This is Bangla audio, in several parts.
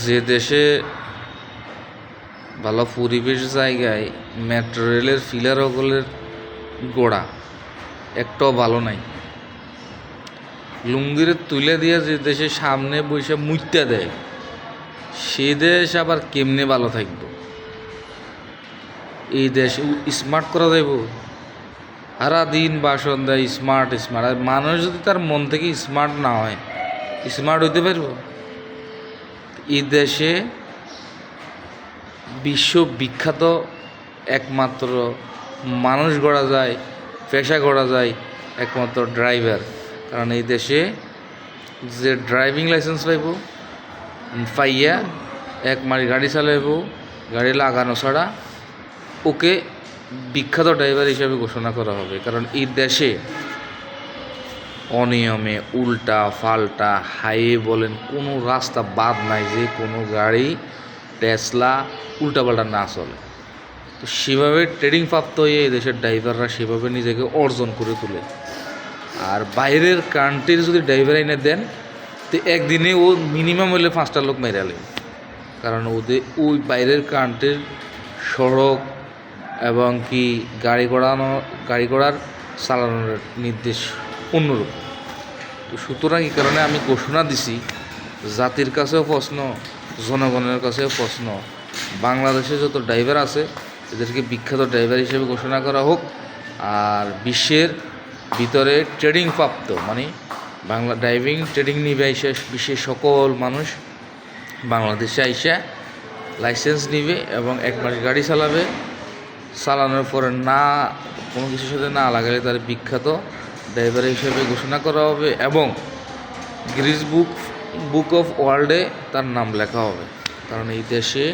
যে দেশে ভালো পরিবেশ জায়গায় মেট্রো রেলের ফিলার ওগুলোর গোড়া একটাও ভালো নাই। লুঙ্গিরে তুলে দিয়ে যে দেশে সামনে বসে মুইত্যা দেয়, সে দেশ আবার কেমনে ভালো থাকবো? এই দেশ স্মার্ট করা যাইব? সারা দিন ভাষণ দেয় স্মার্ট স্মার্ট। আর মানুষ যদি তার মন থেকে স্মার্ট না হয়, স্মার্ট হইতে পারবো? এই দেশে বিশ্ববিখ্যাত একমাত্র মানুষ গড়া যায়, পেশা গড়া যায় একমাত্র ড্রাইভার। কারণ এই দেশে যে ড্রাইভিং লাইসেন্স পাইব, পাইয়া এক মাস গাড়ি চালাইব, গাড়ি লাগানো ছাড়া ওকে বিখ্যাত ড্রাইভার হিসাবে ঘোষণা করা হবে। কারণ এই দেশে অনিয়মে উল্টা পাল্টা হাইওয়ে বলেন কোনো রাস্তা বাদ নাই যে কোনো গাড়ি টেসলা উল্টাপাল্টা না চলে। তো সেভাবে ট্রেনিং প্রাপ্ত হয়ে এই দেশের ড্রাইভাররা সেভাবে নিজেকে অর্জন করে তোলে। আর বাইরের কান্ট্রির যদি ড্রাইভার এনে দেন, তো একদিনে ও মিনিমাম হলে 5টা লোক মেরালে। কারণ ওদের ওই বাইরের কান্ট্রির সড়ক এবং কি গাড়ি ঘোড়ার চালানোর নির্দেশ অন্যরকম। তো সুতরাং এই কারণে আমি ঘোষণা দিছি, জাতির কাছেও প্রশ্ন, জনগণের কাছেও প্রশ্ন, বাংলাদেশে যত ড্রাইভার আছে এদেরকে বিখ্যাত ড্রাইভার হিসেবে ঘোষণা করা হোক। আর বিশ্বের ভিতরে ট্রেনিং প্রাপ্ত মানে বাংলা ড্রাইভিং ট্রেনিং নিবে আইসা বিশ্বের সকল মানুষ বাংলাদেশে আইসা লাইসেন্স নিবে এবং 1 মাস গাড়ি চালাবে। চালানোর পরে না কোনো কিছুর সাথে না লাগালে তার বিখ্যাত ড্রাইভার হিসেবে ঘোষণা করা হবে এবং গিনেস বুক অফ ওয়ার্ল্ডে তার নাম লেখা হবে। কারণ এই দেশে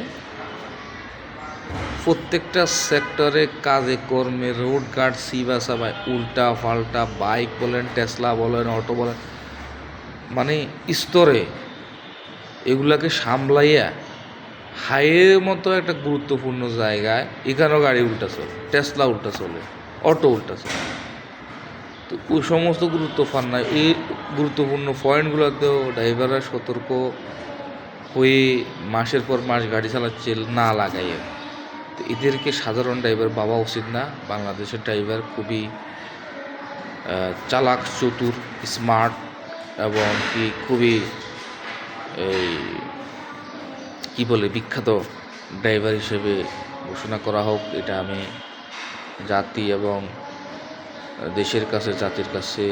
প্রত্যেকটা সেক্টরে কাজে কর্মে রোড গার্ড সিবাসাবাই উল্টা পাল্টা বাইক বলেন, টেসলা বলেন, অটো বলেন, মানে স্তরে এগুলাকে সামলাইয়া হাইওয়ের মতো একটা গুরুত্বপূর্ণ জায়গায় এখানেও গাড়ি উল্টা চলে, টেসলা উল্টা চলে, অটো উল্টা চলে। তো ওই সমস্ত গুরুত্বপূর্ণ এই গুরুত্বপূর্ণ পয়েন্টগুলোতেও ড্রাইভাররা সতর্ক হয়ে মাসের পর মাস গাড়ি চালাচ্ছে না লাগাইয়ে। তো এদেরকে সাধারণ ড্রাইভার ভাবা উচিত না। বাংলাদেশের ড্রাইভার খুবই চালাক, চতুর, স্মার্ট এবং কি খুবই কি বলে বিখ্যাত ড্রাইভার হিসেবে ঘোষণা করা হোক। এটা আমি জাতি এবং দেশের কাছে, জাতির কাছে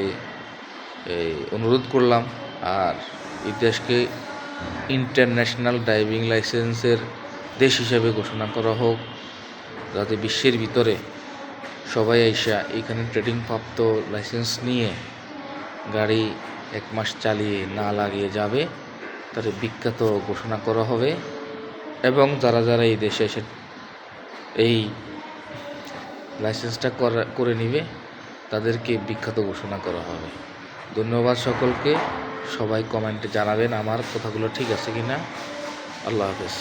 অনুরোধ করলাম। আর এই দেশকে ইন্টারন্যাশনাল ড্রাইভিং লাইসেন্সের দেশ হিসেবে ঘোষণা করা হোক, যাতে বিশ্বের ভিতরে সবাই আইসা এখানে ট্রেনিং প্রাপ্ত লাইসেন্স নিয়ে গাড়ি 1 মাস চালিয়ে না লাগিয়ে যাবে, তাদের বিখ্যাত ঘোষণা করা হবে। এবং যারা যারা এই দেশে এসে এই লাইসেন্সটা করে নিবে তাদেরকে বিখ্যাত ঘোষণা করা হবে। ধন্যবাদ সকলকে। সবাই কমেন্টে জানাবেন আমার কথাগুলো ঠিক আছে কি না। আল্লাহ হাফেজ।